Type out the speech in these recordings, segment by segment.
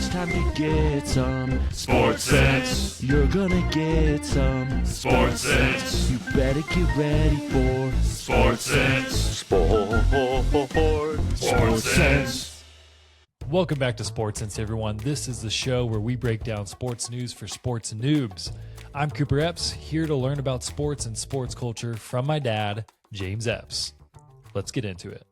It's time to get some SportSense. You're gonna get some SportSense. You better get ready for SportSense. SportSense. Welcome back to SportSense, everyone. This is the show where we break down sports news for sports noobs. I'm Cooper Epps, here to learn about sports and sports culture from my dad, James Epps. Let's get into it.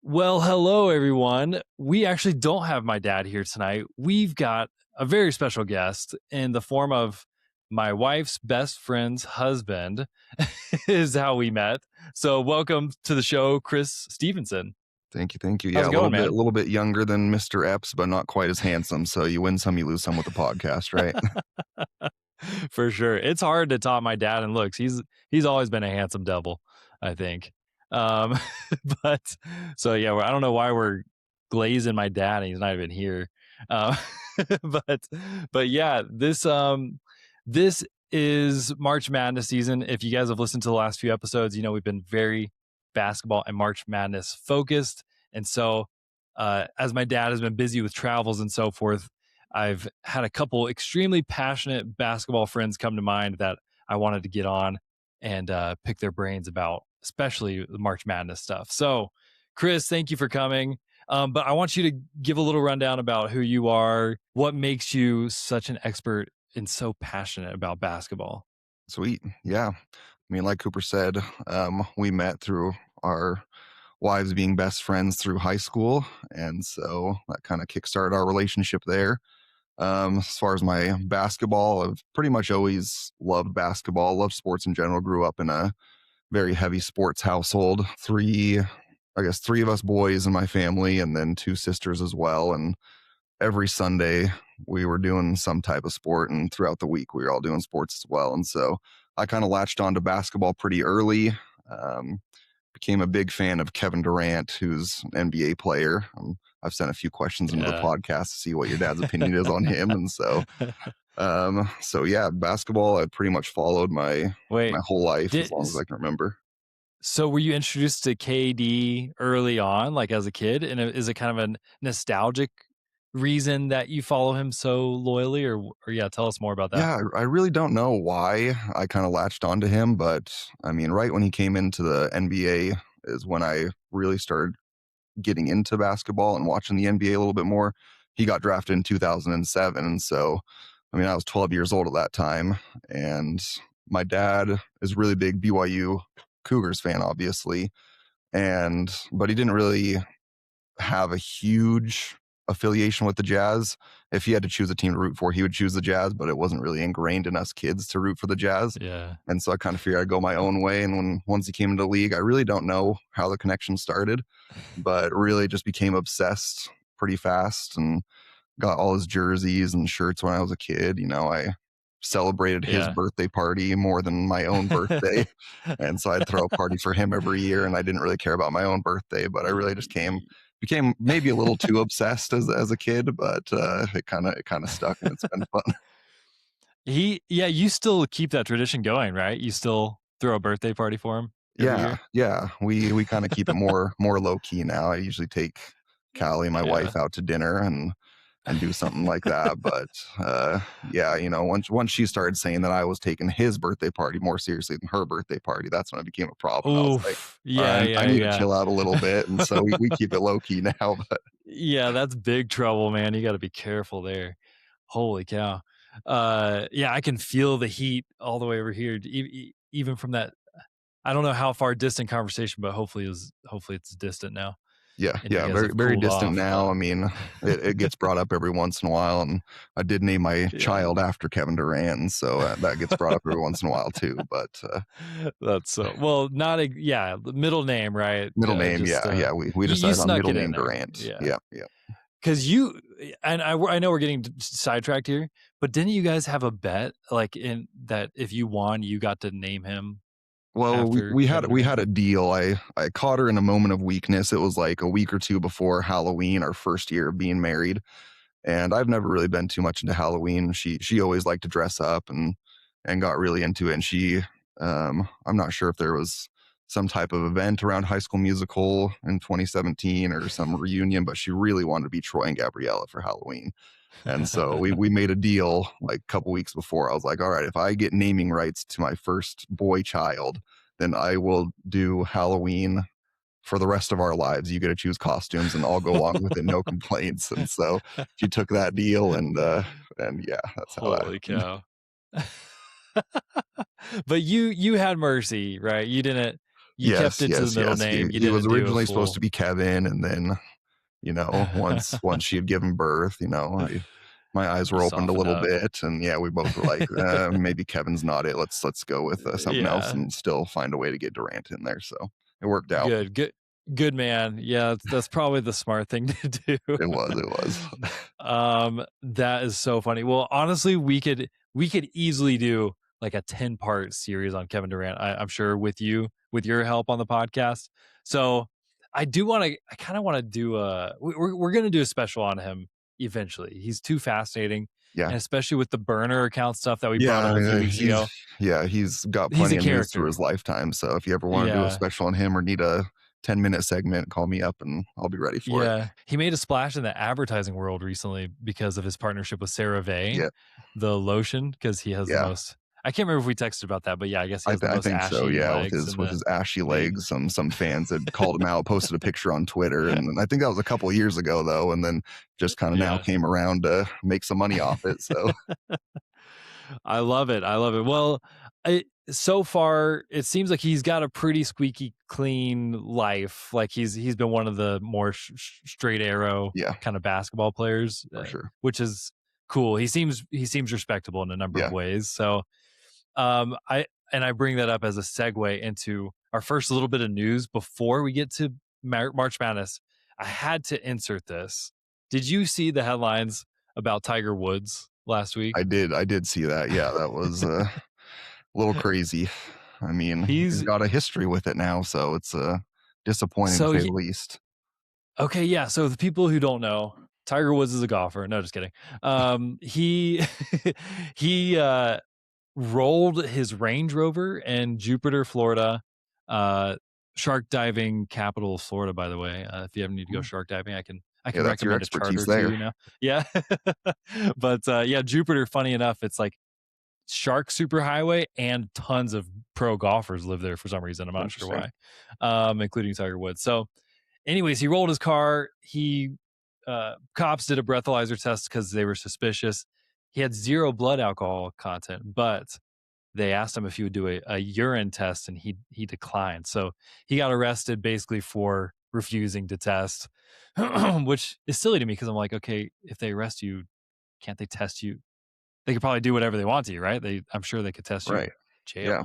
Well, hello, everyone. We actually don't have my dad here tonight. We've got a very special guest in the form of my wife's best friend's husband is how we met. So welcome to the show, Chris Stephenson. Thank you. How's Yeah, it going, a little bit younger than Mr. Epps, but not quite as handsome. So you win some, you lose some with the podcast, right? For sure. It's hard to top my dad in looks. He's always been a handsome devil, I think. But so yeah, I don't know why we're glazing my dad and he's not even here. But yeah, this is March Madness season. If you guys have listened to the last few episodes, you know we've been very basketball and March Madness focused. And so as my dad has been busy with travels and so forth, I've had a couple extremely passionate basketball friends come to mind that I wanted to get on and pick their brains about, especially the March Madness stuff. So, Chris, thank you for coming. But I want you to give a little rundown about who you are, what makes you such an expert and so passionate about basketball. Sweet. Yeah. I mean, like Cooper said, we met through our wives being best friends through high school. And so that kind of kickstarted our relationship there. As far as my basketball, I've pretty much always loved basketball, loved sports in general, grew up in a very heavy sports household. Three of us boys in my family and then two sisters as well. And every Sunday we were doing some type of sport, and throughout the week we were all doing sports as well. And so I kind of latched onto basketball pretty early. Became a big fan of Kevin Durant, who's an NBA player. I've sent a few questions into the podcast to see what your dad's opinion is on him. And so yeah, basketball, I pretty much followed my whole life as long as I can remember. So were you introduced to KD early on, like as a kid? And is it kind of a nostalgic reason that you follow him so loyally, or yeah, tell us more about that. Yeah, I really don't know why I kind of latched onto him, but I mean, right when he came into the NBA is when I really started getting into basketball and watching the NBA a little bit more. He got drafted in 2007. And so, I mean, I was 12 years old at that time. And my dad is really big BYU Cougars fan, obviously. But he didn't really have a huge affiliation with the Jazz. If he had to choose a team to root for, he would choose the Jazz, but it wasn't really ingrained in us kids to root for the Jazz. Yeah. And so I kind of figured I'd go my own way. And once he came into the league, I really don't know how the connection started, but really just became obsessed pretty fast and got all his jerseys and shirts when I was a kid. You know, I celebrated his birthday party more than my own birthday. And so I'd throw a party for him every year, and I didn't really care about my own birthday, but I really just became maybe a little too obsessed as a kid, but it kind of stuck, and it's been fun. You still keep that tradition going, right? You still throw a birthday party for him every year? Yeah. We kind of keep it more low key now. I usually take Callie, my wife, out to dinner and do something like that. But you know, once she started saying that I was taking his birthday party more seriously than her birthday party, that's when it became a problem. I was like, I need to chill out a little bit. And so we keep it low key now. But yeah, that's big trouble, man. You got to be careful there. Holy cow. I can feel the heat all the way over here, even from that. I don't know how far distant conversation, but hopefully it's distant now. Yeah, very distant now. I mean, it gets brought up every once in a while, and I did name my child after Kevin Durant, and so that gets brought up every once in a while too. But that's so the middle name, right? Middle name, we decided on middle name Durant. Yeah. Because I know we're getting sidetracked here, but didn't you guys have a bet like in that if you won, you got to name him? Well, we had a deal. I caught her in a moment of weakness. It was like a week or two before Halloween, our first year of being married. And I've never really been too much into Halloween. She always liked to dress up and got really into it. And she, I'm not sure if there was some type of event around High School Musical in 2017 or some reunion, but she really wanted to be Troy and Gabriella for Halloween. And so we made a deal like a couple weeks before. I was like, all right, if I get naming rights to my first boy child, then I will do Halloween for the rest of our lives. You get to choose costumes and I'll go along with it, no complaints. And so she took that deal, and yeah, that's how that Holy happened. cow. But you had Mercy, right? You didn't. You kept Yes, it to the middle name. You He was didn't do a originally supposed full. to be Kevin, and then, once she had given birth, my eyes You were opened a softened little up. bit, and yeah, we both were like, maybe Kevin's not it. Let's go with something else Yeah. and still find a way to get Durant in there. So it worked out. Good man. Yeah, that's probably the smart thing to do. It was. That is so funny. Well, honestly, we could easily do like a 10-part series on Kevin Durant. I'm sure with your help on the podcast. So I kind of want to do we're going to do a special on him eventually. He's too fascinating. Yeah. And especially with the burner account stuff that we brought up a few weeks ago. He's got He's plenty a of news through character. his lifetime. So if you ever want to do a special on him or need a 10-minute segment, call me up and I'll be ready for it. Yeah. He made a splash in the advertising world recently because of his partnership with CeraVe, the lotion, because he has the most. I can't remember if we texted about that, but yeah, I guess he has the most think ashy so. Yeah, legs with his ashy legs, some fans had called him out, posted a picture on Twitter, and I think that was a couple of years ago though, and then just kind of now came around to make some money off it. So I love it. Well, so far it seems like he's got a pretty squeaky clean life. Like he's been one of the more straight arrow kind of basketball players, for sure, which is cool. He seems respectable in a number of ways. So I bring that up as a segue into our first little bit of news before we get to March Madness. I had to insert this. Did you see the headlines about Tiger Woods last week? I did see that. Yeah, that was a little crazy. I mean, he's got a history with it now, so it's disappointing to say the least. Okay, yeah. So the people who don't know, Tiger Woods is a golfer. No, just kidding. He rolled his Range Rover in Jupiter, Florida, shark diving capital of Florida, by the way. If you ever need to go shark diving, I can recommend a charter to you now. Yeah. But Jupiter, funny enough, it's like shark superhighway, and tons of pro golfers live there for some reason. I'm not sure why, including Tiger Woods. So anyways, he rolled his car. Cops did a breathalyzer test because they were suspicious. He had 0 blood alcohol content, but they asked him if he would do a urine test, and he declined. So he got arrested basically for refusing to test, which is silly to me because I'm like, okay, if they arrest you, can't they test you? They could probably do whatever they want to you, right? I'm sure they could test you in jail. Yeah.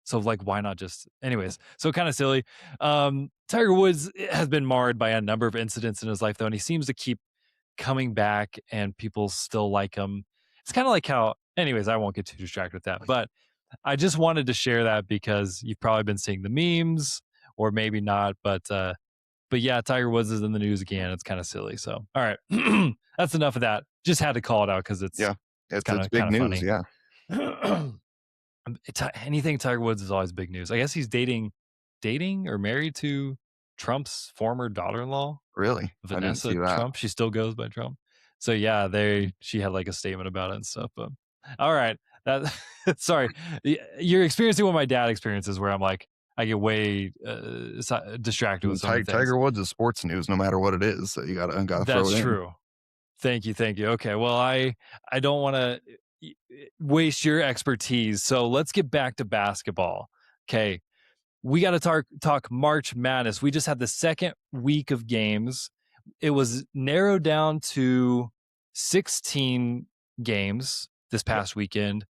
So like, why not just, anyways, so kind of silly. Tiger Woods has been marred by a number of incidents in his life though, and he seems to keep coming back and people still like him. It's kind of like how, anyways, I won't get too distracted with that, but I just wanted to share that because you've probably been seeing the memes or maybe not, but yeah, Tiger Woods is in the news again. It's kind of silly. So, all right, that's enough of that. Just had to call it out because it's big news. Funny. Yeah. Anything Tiger Woods is always big news. I guess he's dating or married to Trump's former daughter-in-law. Really? Vanessa Trump. She still goes by Trump. So yeah, she had like a statement about it and stuff. But all right, sorry, you're experiencing what my dad experiences, where I'm like, I get way distracted with Tiger Woods is sports news, no matter what it is. So you gotta throw it in. That's true. Thank you. Okay, well, I don't want to waste your expertise, so let's get back to basketball. Okay, we got to talk March Madness. We just had the second week of games. It was narrowed down to 16 games this past weekend,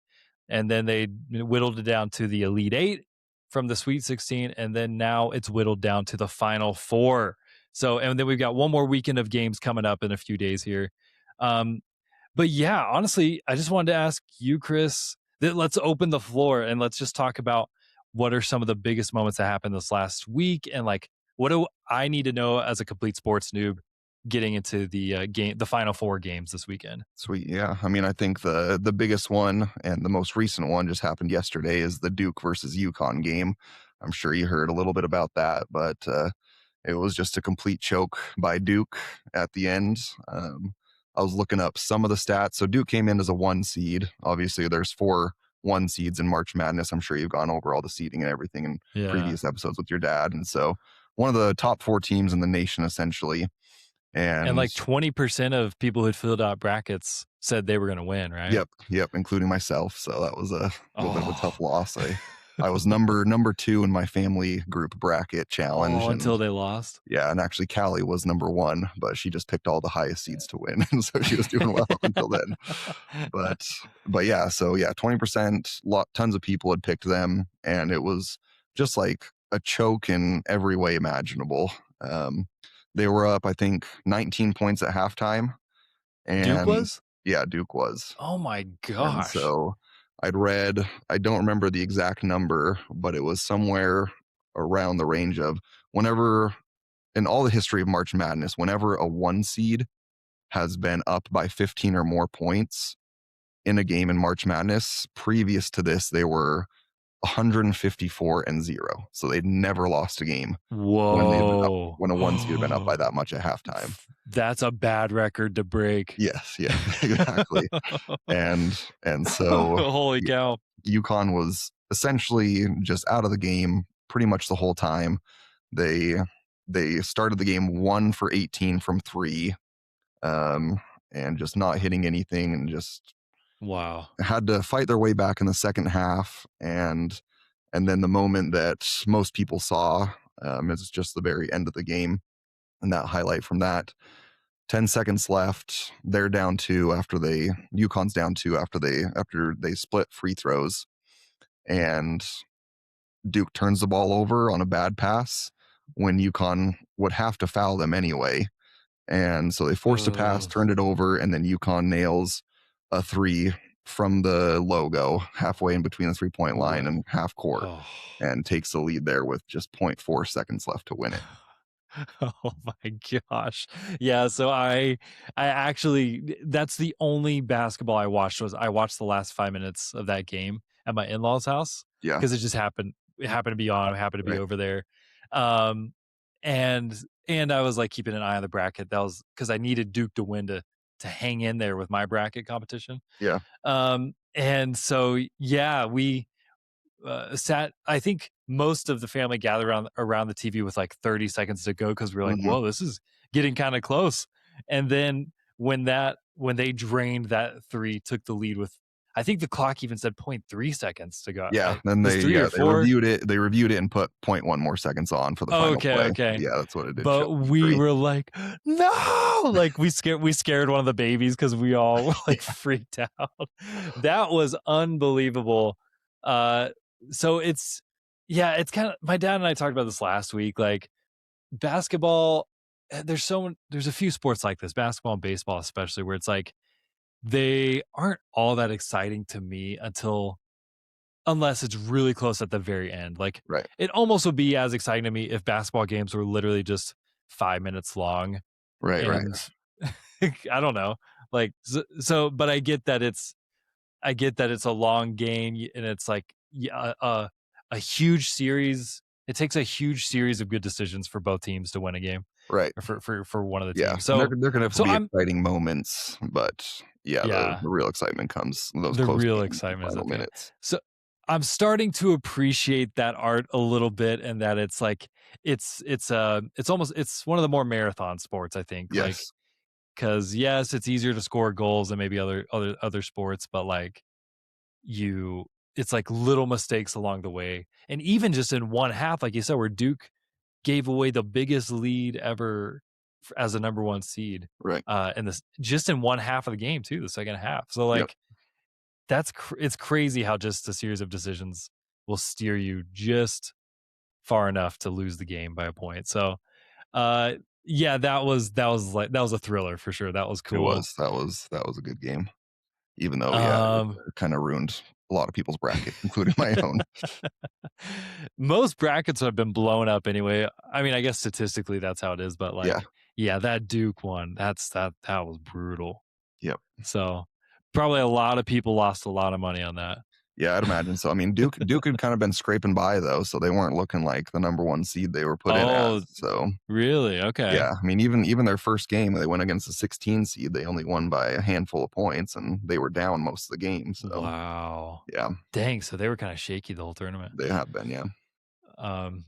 and then they whittled it down to the Elite 8 from the Sweet 16, and then now it's whittled down to the Final 4. So, and then we've got one more weekend of games coming up in a few days here. But yeah, honestly, I just wanted to ask you, Chris, that let's open the floor and let's just talk about what are some of the biggest moments that happened this last week, and like, what do I need to know as a complete sports noob getting into the Final 4 games this weekend? Sweet, yeah. I mean, I think the biggest one and the most recent one just happened yesterday is the Duke versus UConn game. I'm sure you heard a little bit about that, but it was just a complete choke by Duke at the end. I was looking up some of the stats. So Duke came in as a 1 seed. Obviously, there's 4 1 seeds in March Madness. I'm sure you've gone over all the seeding and everything in previous episodes with your dad. And so one of the top 4 teams in the nation, essentially. And like 20% of people who filled out brackets said they were going to win, right? Yep, including myself. So that was a little bit of a tough loss. I was number 2 in my family group bracket challenge. Until they lost. Yeah, and actually Callie was number 1, but she just picked all the highest seeds to win, and so she was doing well until then. But yeah, so yeah, 20%, tons of people had picked them, and it was just like a choke in every way imaginable. They were up, I think, 19 points at halftime. And Duke was? Yeah, Duke was. Oh my gosh. And so I don't remember the exact number, but it was somewhere around the range of whenever in all the history of March Madness, whenever a 1 seed has been up by 15 or more points in a game in March Madness, previous to this, they were 154-0. So they'd never lost a game. Whoa. When a 1 seed had been up by that much at halftime. That's a bad record to break. Yes, yeah, exactly. and so holy cow. UConn was essentially just out of the game pretty much the whole time. They started the game 1 for 18 from 3, and just not hitting anything, and just wow, had to fight their way back in the second half. And then the moment that most people saw is just the very end of the game, and that highlight from that. 10 seconds left. They're down 2 UConn's down 2 after they split free throws, and Duke turns the ball over on a bad pass when UConn would have to foul them anyway. And so they forced a pass, turned it over, and then UConn nails a 3 from the logo halfway in between the 3-point line and half court, and takes the lead there with just 0.4 seconds left to win it. Oh my gosh. Yeah, so I actually, that's the only basketball I watched. I watched the last 5 minutes of that game at my in-laws' house. Yeah. Because it happened to be on, I happened to be over there. And I was like keeping an eye on the bracket. That was because I needed Duke to win to hang in there with my bracket competition. Yeah. And so yeah, we sat, I think most of the family gathered around the TV with like 30 seconds to go, because we were like, whoa, this is getting kind of close. And then when they drained that 3, took the lead with, I think the clock even said 0.3 seconds to go. Yeah, then they reviewed it. They reviewed it and put 0.1 more seconds on for the final play. Okay. Yeah, that's what it did. But we were like, no, like we scared one of the babies because we all like freaked out. That was unbelievable. So it's kind of, my dad and I talked about this last week. Like basketball, there's a few sports like this, basketball and baseball especially, where it's like they aren't all that exciting to me unless it's really close at the very end. Like it almost would be as exciting to me if basketball games were literally just 5 minutes long. Right. I don't know. Like so, but I get that it's a long game, and it's like a huge series. It takes a huge series of good decisions for both teams to win a game. Right. For one of the teams. So they're going to have to be exciting moments, but the real excitement comes those close real excitement final minutes. So I'm starting to appreciate that art a little bit, and that it's like it's one of the more marathon sports, I think. Yes. Like, because yes, it's easier to score goals than maybe other sports, but like it's like little mistakes along the way. And even just in one half, like you said, where Duke gave away the biggest lead ever as a number 1 seed. Right. And this just in one half of the game too, the second half. So like it's crazy how just a series of decisions will steer you just far enough to lose the game by a point. So that was a thriller for sure. That was cool. That was a good game. Even though it kind of ruined a lot of people's bracket, including my own. Most brackets have been blown up anyway. I mean, I guess statistically that's how it is, but like that Duke one, that was brutal. Yep. So probably a lot of people lost a lot of money on that. Yeah, I'd imagine so. I mean, Duke had kind of been scraping by though, so they weren't looking like the number one seed they were put in Oh, as. So really? Okay. yeah, I mean, even their first game, they went against the 16 seed. They only won by a handful of points, and they were down most of the game. So Wow. yeah, Dang, so they were kind of shaky the whole tournament. they have been. Yeah.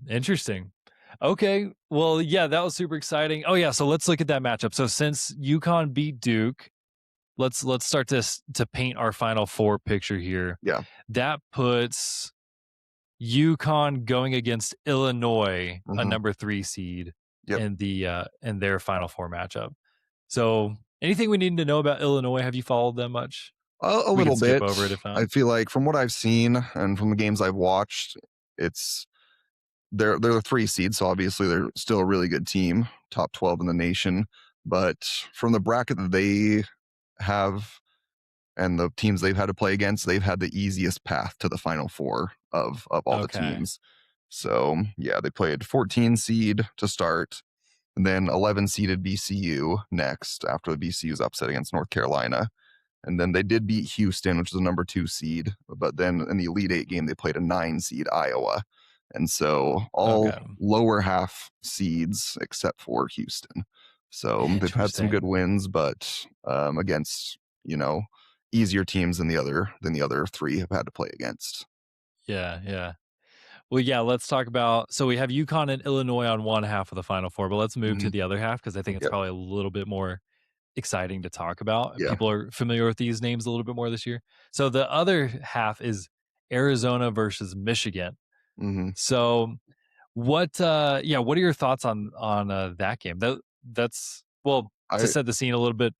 Interesting. Okay. Well, yeah, that was super exciting. Oh yeah, so let's look at that matchup. So since UConn beat Duke, let's start to paint our Final Four picture here. Yeah. That puts UConn going against Illinois, a Hmm. number 3 seed Yep. in their Final Four matchup. So anything we need to know about Illinois? Have you followed them much? A We can little skip bit. over it if not. I feel like from what I've seen and from the games I've watched, it's they're the 3 seed, so obviously they're still a really good team, top 12 in the nation. But from the bracket that they have and the teams they've had to play against, they've had the easiest path to the Final Four of all the Okay. teams. So yeah, they played 14 seed to start, and then 11 seeded BCU next after the BCU's upset against North Carolina. And then they did beat Houston, which is a number 2 seed. But then in the Elite Eight game, they played a 9 seed Iowa. And so all Okay. lower half seeds except for Houston. So they've had some good Interesting. wins, but against, easier teams than the other 3 have had to play against. Yeah, yeah. Well, yeah, let's talk about so we have UConn and Illinois on one half of the Final Four, but let's move to Mhm. the other half because I think it's Yep. probably a little bit more exciting to talk about. Yeah. People are familiar with these names a little bit more this year. So the other half is Arizona versus Michigan. Hmm. So what are your thoughts on that game? That's well, to I set the scene a little bit,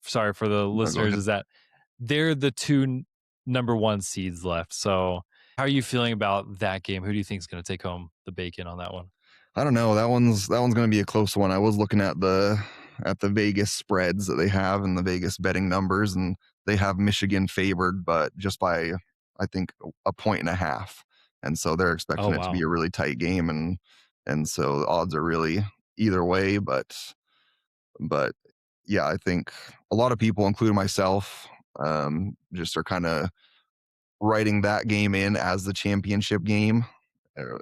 sorry for the no, go listeners, ahead. is that they're the two number 1 seeds left. So how are you feeling about that game? Who do you think is going to take home the bacon on that one? I don't know. That one's going to be a close one. I was looking at the Vegas spreads that they have and the Vegas betting numbers, and they have Michigan favored, but just by I think a point and a half. And so they're Oh expecting it to be wow. a really tight game, and so the odds are really either way. But yeah, I think a lot of people, including myself, just are kind of writing that game in as the championship game.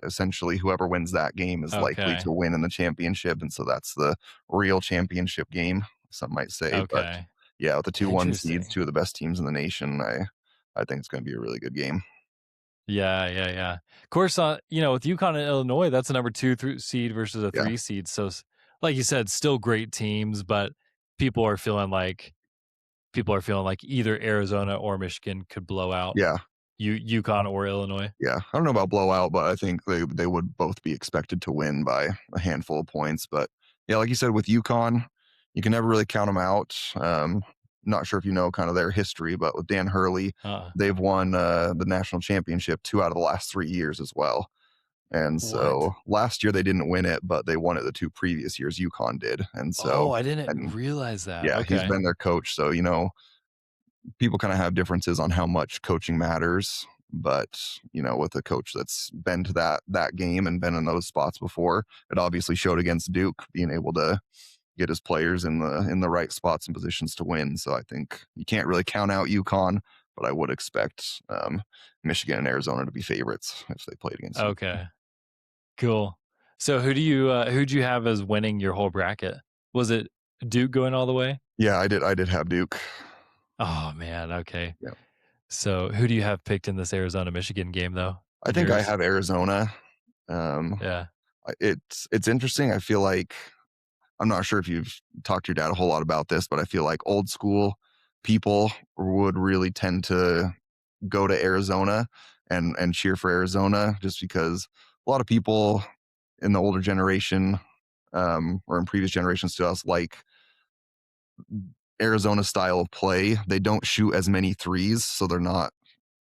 Essentially, whoever wins that game is likely Okay. to win in the championship, and so that's the real championship game. Some might say, but Okay. yeah, with the 2-1 seeds, Interesting. 2 of the best teams in the nation, I think it's going to be a really good game. Yeah, yeah, yeah. Of course, with UConn and Illinois, that's a number 2 seed versus a Yeah, 3 seed. So, like you said, still great teams, but people are feeling like either Arizona or Michigan could blow out yeah, UConn or Illinois. yeah. I don't know about blowout, but I think they would both be expected to win by a handful of points. But yeah, like you said, with UConn, you can never really count them out. Not sure if you know kind of their history, but with Dan Hurley, Uh, they've won the national championship 2 out of the last 3 years as well. And what? so last year they didn't win it, but they won it the 2 previous years. UConn did, and Oh, so I didn't and realize that. yeah, he's Okay. been their coach. So people kind of have differences on how much coaching matters, but with a coach that's been to that game and been in those spots before, it obviously showed against Duke, being able to get his players in the right spots and positions to win. So I think you can't really count out UConn, but I would expect Michigan and Arizona to be favorites if they played against UConn. Okay. Cool. So who'd you have as winning your whole bracket? Was it Duke going all the way? Yeah, I did have Duke. Oh man, okay. Yeah, So who do you have picked in this Arizona Michigan game though? I In think I yours? have Arizona. Um, Yeah. it's interesting. I feel like I'm not sure if you've talked to your dad a whole lot about this, but I feel like old school people would really tend to go to Arizona and cheer for Arizona just because a lot of people in the older generation or in previous generations to us like Arizona style of play. They don't shoot as many threes, so they're not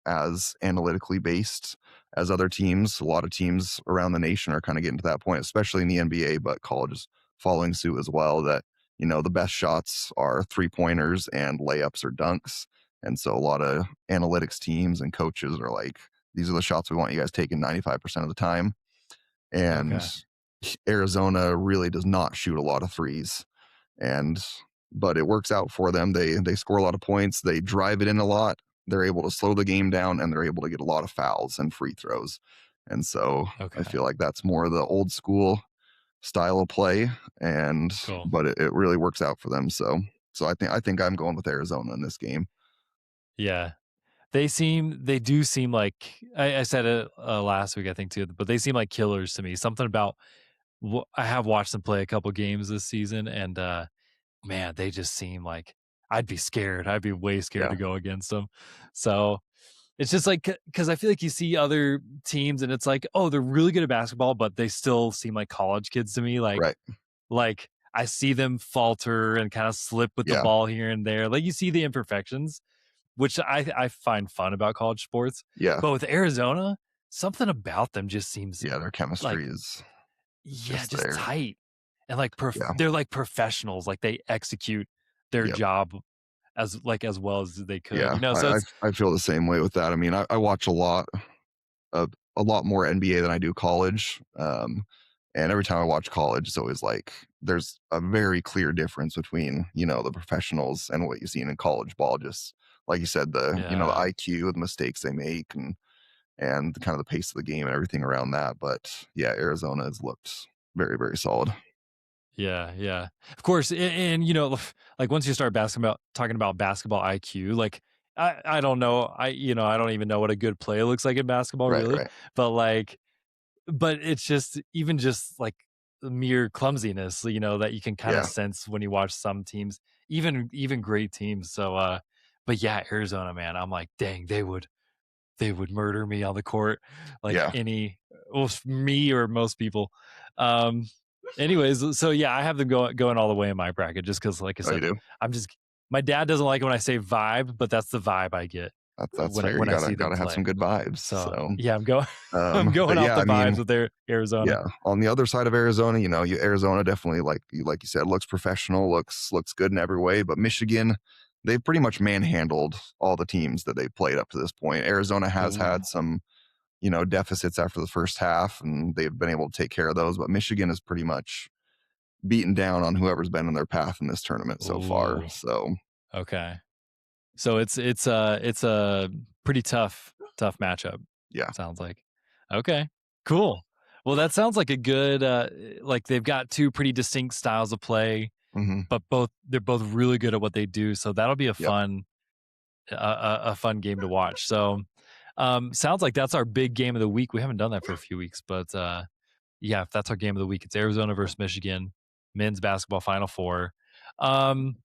as analytically based as other teams. A lot of teams around the nation are kind of getting to that point, especially in the NBA, but college is following suit as well. That the best shots are 3-pointers and layups or dunks, and so a lot of analytics teams and coaches are like, these are the shots we want you guys taking 95% of the time. And Okay. Arizona really does not shoot a lot of threes, and but it works out for them. They score a lot of points. They drive it in a lot. they're able to slow the game down, and they're able to get a lot of fouls and free throws. And so I Okay. feel like that's more the old school style of play, and Cool. but it really works out for them. So I think I'm going with Arizona in this game. Yeah. They do seem like I said it last week, I think too, but they seem like killers to me. Something about I have watched them play a couple games this season, and man, they just seem like I'd be scared. I'd be way scared Yeah, to go against them. So it's just like because I feel like you see other teams, and it's like, oh, they're really good at basketball, but they still seem like college kids to me. right. Like I see them falter and kind of slip with the Yeah, ball here and there. Like you see the imperfections, which I find fun about college sports. yeah, But with Arizona, something about them just seems yeah. Their like, chemistry is yeah, just just there. tight. And like Yeah, they're like professionals. Like they execute their yep. job as well as they could, Yeah, you know. So I it's I feel the same way with that. I mean, I watch a a lot more NBA than I do college. And every time I watch college, it's always like there's a very clear difference between the professionals and what you see in college ball. Just like you said, the yeah. IQ, the mistakes they make, and kind of the pace of the game and everything around that. But yeah, Arizona has looked very, very solid. Yeah, yeah. Of course, and like once you start basketball talking about basketball IQ, like I don't know, I don't even know what a good play looks like in basketball Right, really, right. but it's just even just like mere clumsiness, that you can kind of Yeah, sense when you watch some teams, even great teams. So but yeah, Arizona, man, I'm like, dang, they would murder me on the court, like yeah. me or most people. Um, anyways, so yeah, I have them going all the way in my bracket just because, like I Oh, you said, do? I'm just my dad doesn't like it when I say vibe, but that's the vibe I get That's when I fair. when You I gotta see them gotta have some play. good vibes. So So, yeah, I'm going I'm but going off yeah, the I mean, vibes with their Arizona. yeah, on the other side of Arizona, Arizona definitely, like you said, looks professional, looks good in every way. But Michigan, they've pretty much manhandled all the teams that they've played up to this point. Arizona has Ooh, had some, deficits after the first half, and they've been able to take care of those. But Michigan is pretty much beaten down on whoever's been in their path in this tournament so far. ooh, So okay. So it's a pretty tough matchup. yeah, Sounds like. Okay. Cool. Well, that sounds like a good like they've got two pretty distinct styles of play, hmm, but they're both really good at what they do. So that'll be a yep, fun game to watch. So sounds like that's our big game of the week. We haven't done that for a few weeks, but yeah, if that's our game of the week, it's Arizona versus Michigan, men's basketball Final Four. Um,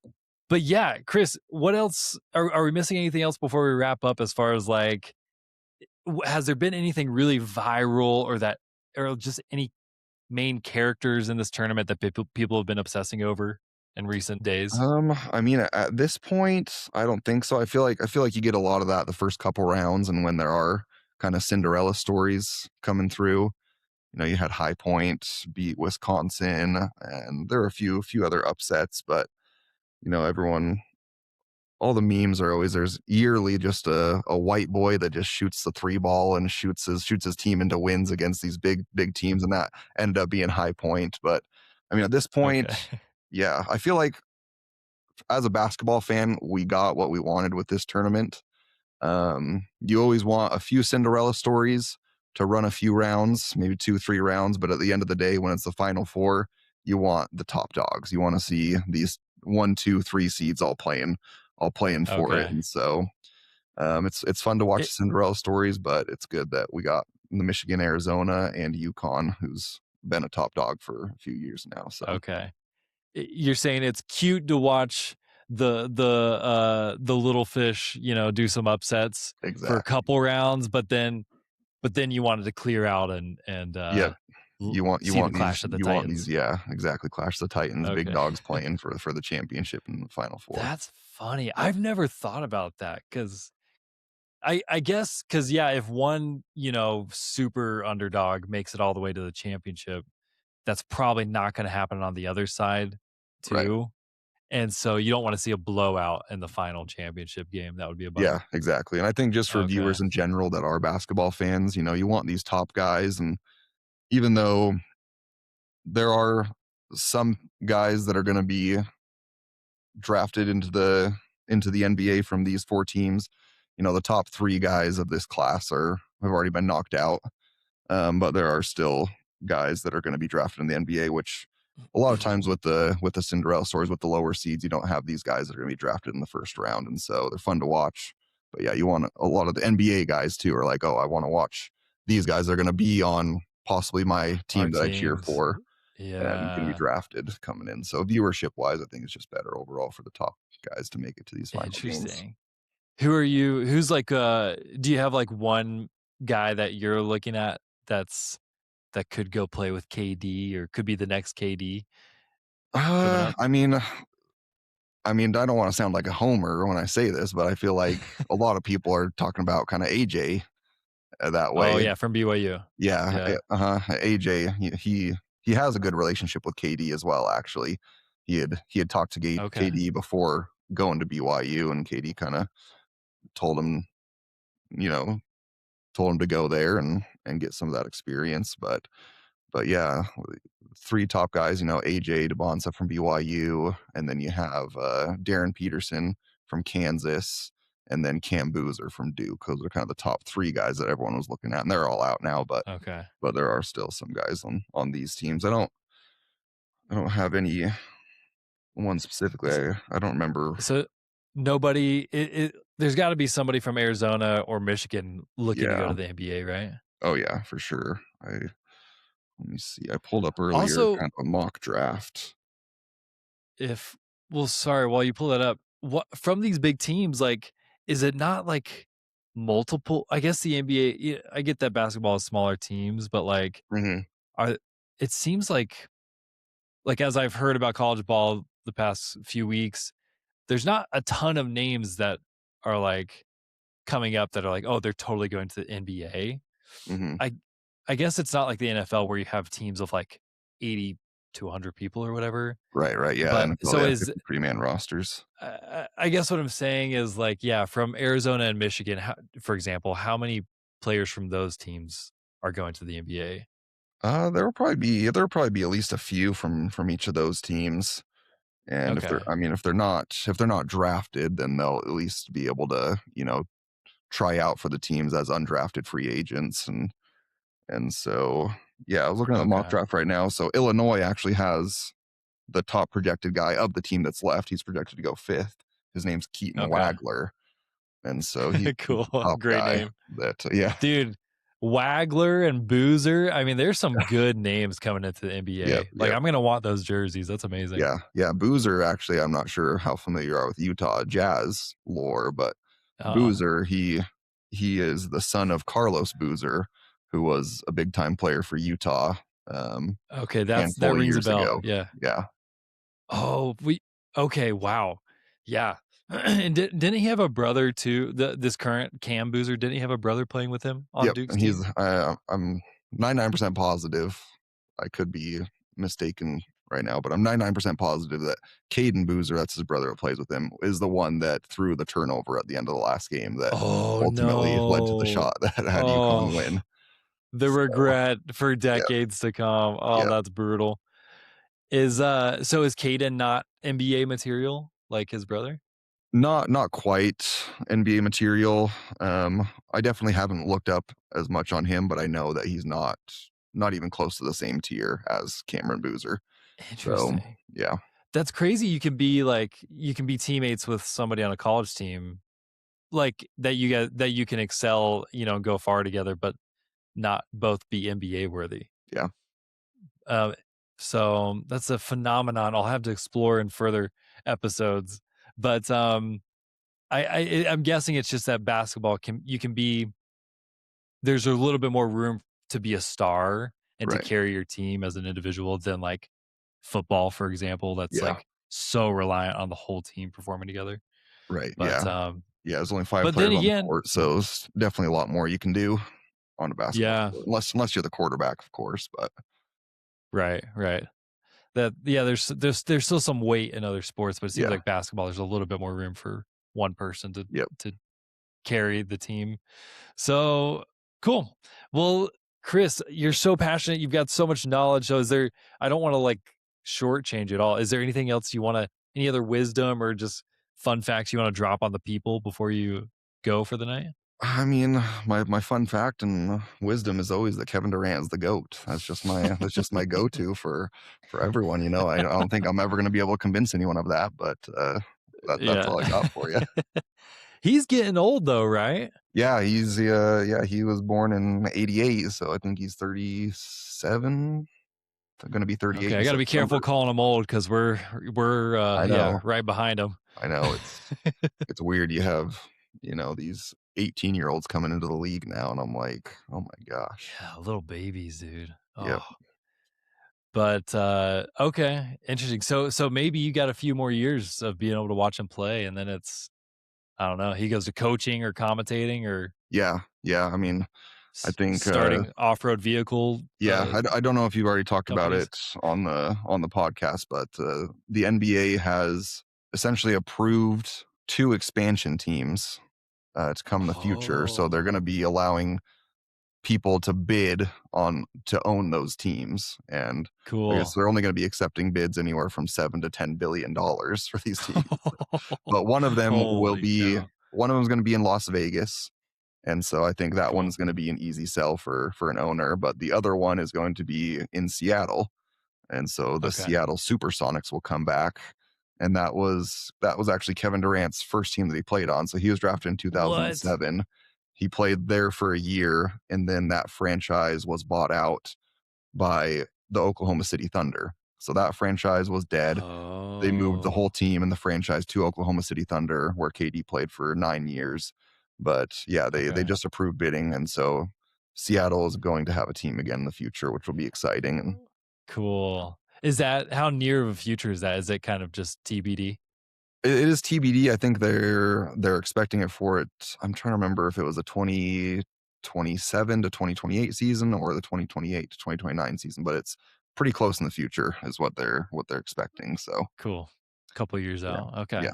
but yeah, Chris, what else are we missing? Anything else before we wrap up? As far as like, has there been anything really viral or just any main characters in this tournament that people have been obsessing over in recent days? I mean, at this point, I don't think so. I feel like you get a lot of that the first couple rounds, and when there are kind of Cinderella stories coming through. You had High Point beat Wisconsin, and there are a few other upsets, but everyone, all the memes are always there's yearly just a white boy that just shoots the three ball and shoots his team into wins against these big teams, and that ended up being High Point. But I mean, at this Okay. point, yeah, I feel like as a basketball fan, we got what we wanted with this tournament. You always want a few Cinderella stories to run a few rounds, maybe 2, 3 rounds. But at the end of the day, when it's the final four, you want the top dogs. You want to see these 1, 2, 3 seeds all playing for it. Okay. And so it's fun to watch It, the Cinderella stories, but it's good that we got the Michigan, Arizona, and UConn, who's been a top dog for a few years now. So okay. You're saying it's cute to watch the little fish, do some upsets for a exactly. couple rounds, but then you wanted to clear out and Yep. You want you see the want these clash of the you want these Titans. yeah, exactly. Clash of the Titans, big Okay. dogs playing for the championship in the final four. That's funny. I've never thought about that because I guess because yeah, if one, super underdog makes it all the way to the championship, that's probably not going to happen on the other side Right. too. And so you don't want to see a blowout in the final championship game. That would be a Yeah, bummer. exactly. And I think just for Okay. viewers in general that are basketball fans, you want these top guys. And even though there are some guys that are going to be drafted into the NBA from these four teams, the top 3 guys of this class have already been knocked out. But there are still guys that are going to be drafted in the NBA, which a lot of times with the Cinderella stories, with the lower seeds, you don't have these guys that are going to be drafted in the first round, and so they're fun to watch. But yeah, you want a lot of the NBA guys too are like, oh, I want to watch these guys. They're going to be on possibly my Our team that I cheer teams. for, and going to be Yeah. drafted coming in. So viewership wise, I think it's just better overall for the top guys to make it to these final games. Interesting. Who's like do you have like one guy that you're looking at that could go play with KD or could be the next KD coming up? I mean, I don't want to sound like a homer when I say this, but I feel like a lot of people are talking about kind of AJ that Oh way. yeah, from BYU. Yeah, Yeah. AJ, he has a good relationship with KD as well. Actually, he had talked to Okay. KD before going to BYU, and KD kind of told him, you know, told him to go there and get some of that experience. But yeah, 3 top guys, AJ DeBonsa from BYU, and then you have Darren Peterson from Kansas, and then Cam Boozer from Duke. Those are kind of the top 3 guys that everyone was looking at, and they're all out now. But Okay. there are still some guys on these teams. I don't have any one specifically. I don't remember. So nobody there's got to be somebody from Arizona or Michigan looking to go Yeah. to the NBA, right? Oh yeah, for sure. Let me see. I pulled up earlier Also, kind of a mock draft. if well, sorry, while you pull that up, what from these big teams, like, is it not like multiple? I guess the NBA, yeah, I get that basketball is smaller teams, but like, Hmm. are it seems like as I've heard about college ball the past few weeks, there's not a ton of names that are like coming up that are like, oh, they're totally going to the NBA. Hmm. I I guess it's not like the NFL where you have teams of like 80 to 100 people or whatever. Right. Yeah, But NFL, they so have is 53 man rosters. I guess what I'm saying is like, yeah, from Arizona and Michigan, for example, how many players from those teams are going to the NBA? There will probably be at least a few from each of those teams. And Okay. if they're not drafted, then they'll at least be able to, try out for the teams as undrafted free agents. And so yeah, I was looking at the mock Okay. draft right now. So Illinois actually has the top projected guy of the team that's left. He's projected to go 5th. His name's Keaton Okay. Wagler. And so he's Cool. the top Great guy name. that yeah. Dude, Wagler and Boozer. I mean, there's some good names coming into the Yep, NBA. Like, yep. I'm going to want those jerseys. That's amazing. Yeah. Boozer, actually, I'm not sure how familiar you are with Utah Jazz lore, but Uh, Boozer, he is the son of Carlos Boozer, who was a big time player for Utah okay. a That handful of rings a years bell. ago. Yeah. Yeah. Oh, okay. Wow. Yeah. And didn't he have a brother too? This current Cam Boozer, didn't he have a brother playing with him on Yep. Duke's And team? I'm 99% positive. I could be mistaken right now, but I'm 99% positive that Caden Boozer, that's his brother who plays with him, is the one that threw the turnover at the end of the last game that Oh ultimately led to the no. shot that had UConn Oh, win. the So regret for yeah, decades to come. Oh, yeah. that's brutal. So is Caden not NBA material like his brother? Not quite NBA material. I definitely haven't looked up as much on him, but I know that he's not even close to the same tier as Cameron Boozer. So Interesting. yeah, That's crazy. You can be teammates with somebody on a college team like that you can excel, and go far together, but not both be NBA worthy. yeah, Uh, so that's a phenomenon I'll have to explore in further episodes. But I'm guessing it's just that basketball you can be there's a little bit more room to be a star and to right, carry your team as an individual than like football, for example, that's yeah, like so reliant on the whole team performing together. right, But yeah. There's only 5 but then players on the again, court, so there's definitely a lot more you can do on a basketball yeah, court, unless you're the quarterback, of course. But right. That yeah, there's still some weight in other sports, but it seems yeah, like basketball there's a little bit more room for one person yep, to carry the team. So cool. Well, Chris, you're so passionate. You've got so much knowledge. So I don't want to like shortchange it all. Is there anything else any other wisdom or just fun facts you want to drop on the people before you go for the night? I mean, my fun fact and wisdom is always that Kevin Durant is the GOAT. That's just my go-to for everyone. I don't think I'm ever going to be able to convince anyone of that, but that's all I got for you. He's getting old though, right? Yeah, he was born in '88, so I think he's 37. Going to be 38. Okay, in I got to be careful September. calling him old because we're I know. right behind him. I know it's weird. You have these 18-year-olds coming into the league now, and I'm like, oh my gosh. Yeah, little babies, dude. Yep. Oh, but okay, interesting. So maybe you got a few more years of being able to watch him play, and then it's I don't know. He goes to coaching or commentating or Yeah. I mean, I think starting off-road vehicle. I don't know if you've already talked about companies. it on the podcast, but the NBA has essentially approved 2 expansion teams to come in the future. So they're going to be allowing people to bid on to own those teams, and I Cool. guess they're only going to be accepting bids anywhere from $7 to $10 billion for these teams. But one of them Holy cow. one of them is going to be in Las Vegas, and so I think that Cool. one's going to be an easy sell for an owner. But the other one is going to be in Seattle, and so the Okay. Seattle Supersonics will come back. And that was actually Kevin Durant's first team that he played on. So he was drafted in 2007. He played there for a year, and then that franchise was bought out by the Oklahoma City Thunder. So that franchise was dead. They moved the whole team and the franchise to Oklahoma City Thunder, where KD played for 9 years. But yeah, they just approved bidding, and so Seattle is going to have a team again in the future, which will be exciting. And Cool. Is that how near of a future is that? Is it kind of just TBD? it is TBD. I think they're expecting it for it. I'm trying to remember if it was a 2027 to 2028 season or the 2028 to 2029 season, but it's pretty close in the future is what they're expecting. So Cool. A couple years out. Okay.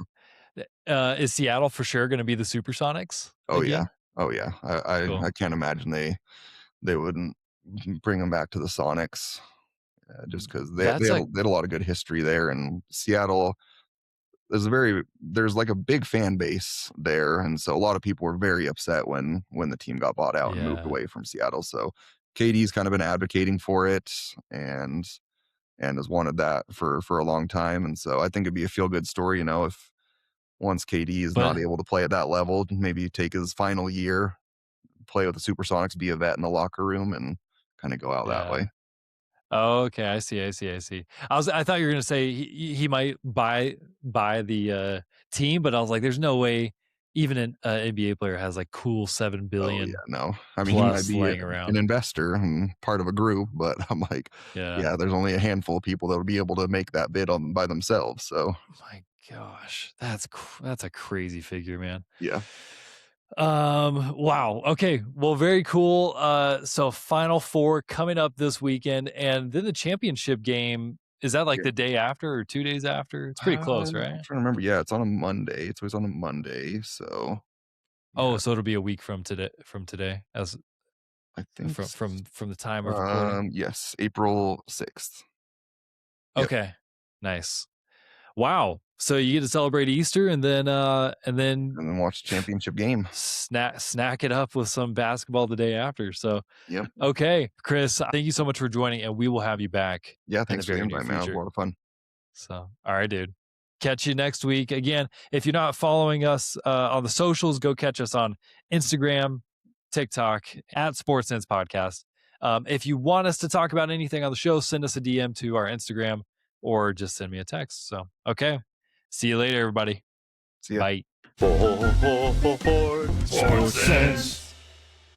yeah. Is Seattle for sure going to be the Supersonics? Oh again? yeah. I Cool. can't imagine they wouldn't bring them back to the Sonics, just because they had a lot of good history there. And Seattle, there's like a big fan base there, and so a lot of people were very upset when the team got bought out and moved Yeah. away from Seattle. So KD's kind of been advocating for it and has wanted that for a long time. And so I think it'd be a feel good story, if once KD is not But able to play at that level, maybe take his final year, play with the Supersonics, be a vet in the locker room, and kind of go out that yeah. way. Oh, okay. I see. I thought you were going to say he might buy the team, but I was like, there's no way even an NBA player has like cool 7 Oh billion yeah, no. I mean, he might plus be laying an around. investor and part of a group, but I'm like, Yeah. there's only a handful of people that would be able to make that bid on by themselves. So My gosh, that's a crazy figure, man. yeah. Wow. Okay. Well, very cool. So Final Four coming up this weekend, and then the championship game. Is that like Yeah. the day after or 2 days after? It's pretty close, I'm right? trying to remember. Yeah, it's on a Monday. It's always on a Monday. So Oh, yeah, so it'll be a week from today, as I think from the time of recording. yes, April 6th. Yep. Okay. Nice. Wow. So you get to celebrate Easter and then And then watch the championship game. snack it up with some basketball the day after. So Yep. okay, Chris, thank you so much for joining, and we will have you back. Yeah, thanks for the very near invite, man. It was a future. lot of fun. So, all right, dude. Catch you next week. Again, if you're not following us on the socials, go catch us on Instagram, TikTok, at SportSense Podcast. If you want us to talk about anything on the show, send us a DM to our Instagram or just send me a text. So, okay. See you later, everybody. See ya. Bye. SportSense.